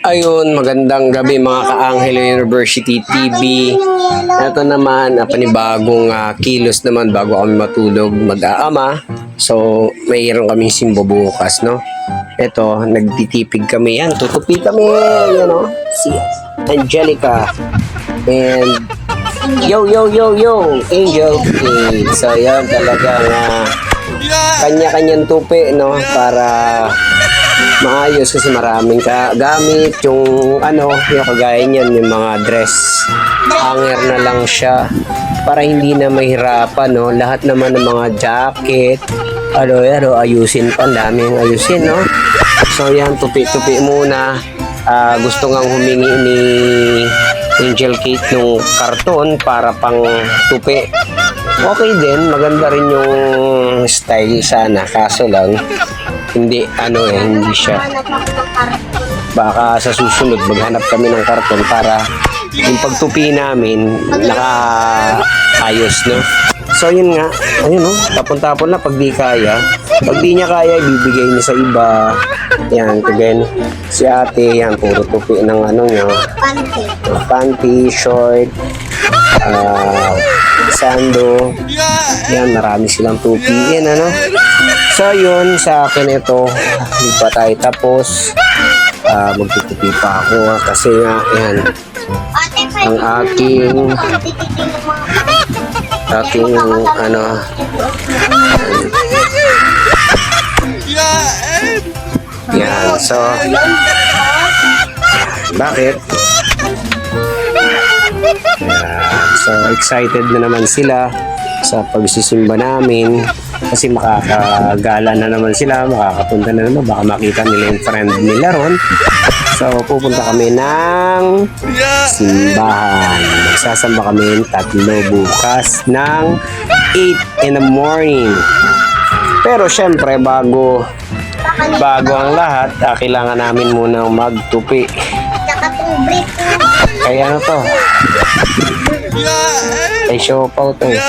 Ayun, magandang gabi mga ka-Angelo University TV. Ito naman, panibagong kilos naman bago kami matulog mag-aama. So, mayroon kaming simbo bukas, no? Ito, nagtitipid kami. Yan, tutupi kami. Yan, no? Si Angelica. And, yo, Angel. Okay. So, yan talagang kanya-kanyang tupi, no? Para maayos kasi maraming gamit yung yung kagaya niyan, yung mga dress hanger na lang siya para hindi na mahirapan, no? Lahat naman ng mga jacket ayusin pa, daming ayusin, no? So yan, tupi-tupi muna. Gusto ngang humingi ni Angel Kate nung karton para pang tupi. Okay din, maganda rin yung style sana, kaso lang hindi hindi siya. Baka sa susunod maghanap kami ng karton para yung pagtupi namin nakaayos, no? So yun nga, ayun, no? Tapon-tapon na pag di kaya. Pag di niya kaya, ibibigay niya sa iba. Yan, again, si ate, yan, puro tupi ng niya. Panty, short, sando. Yan, marami silang tupi. Yan, So yun, sa akin ito, hindi pa tayo tapos. Magtutupi pa ako kasi nga, yan, ang aking yan, so bakit? So excited na naman sila sa pagsisimba namin kasi makakagala na naman sila, makakapunta na naman, baka makita nila yung friend nila ron. So pupunta kami ng simbahan. Magsasamba kami tatlo bukas ng 8 in the morning. Pero syempre bago ang lahat, kailangan namin munang magtupi. Kaya to? Ay, siopaw to eh.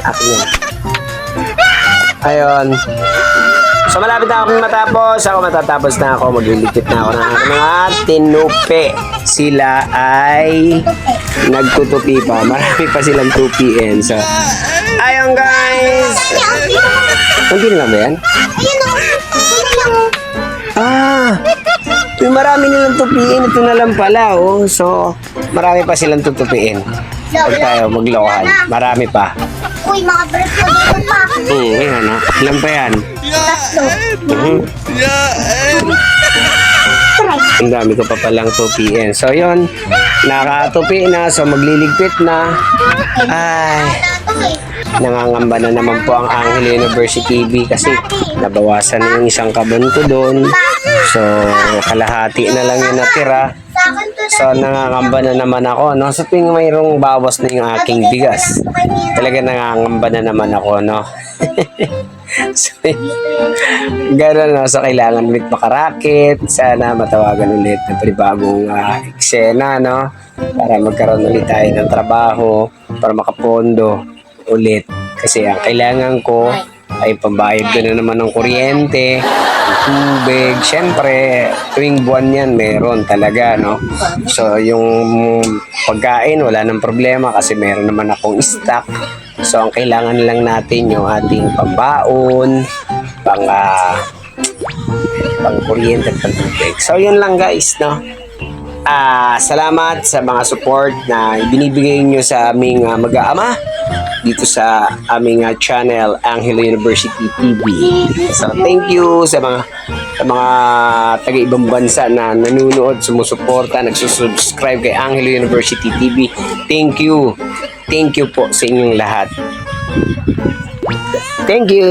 Akin yan. Ayun. So malapit na akong matapos. Ako matatapos na ako. Maglilikit na ako ng aking mga tinupi. Sila ay nagtutupi pa. Marami pa silang tupiin. So, ayun guys. Hindi na ba yan? Marami nilang tupiin. Ito na lang pala, oh. So, marami pa silang tutupiin. Pag tayo maglokohan. Marami pa. Uy, mga break ko dito pa. Yan, ilan pa yan? Tatlo. Ang dami ko pa palang tupiin. So, yun. Nakatupi na. So, magliligpit na. Ay, nangangamba na naman po ang Angelo University TV kasi nabawasan na yung isang kabon ko doon. So, kalahati na lang yung natira. So, nangangamba na naman ako, no? So, tuwing mayroong bawas na yung aking bigas, talaga nangangamba na naman ako, no? So, gano'n, no? So, kailangan ulit makarakit. Sana matawagan ulit ng panibagong eksena, no? Para magkaroon ulit tayo ng trabaho, para makapondo ulit. Kasi ang kailangan ko ay pambayad ko na naman ng kuryente, tubig. Siyempre, tuwing buwan yan, meron talaga, no? So, yung pagkain, wala nang problema kasi meron naman akong stock. So, ang kailangan lang natin yung ating pambaon, pang kuryente at pang tubig. So, yun lang guys, no? Salamat sa mga support na binibigay nyo sa aming mag-aama dito sa aming channel Angelo University TV. So thank you sa mga taga-ibang bansa na nanonood, sumusuporta, nagsusubscribe kay Angelo University TV. Thank you. Thank you po sa inyong lahat. Thank you.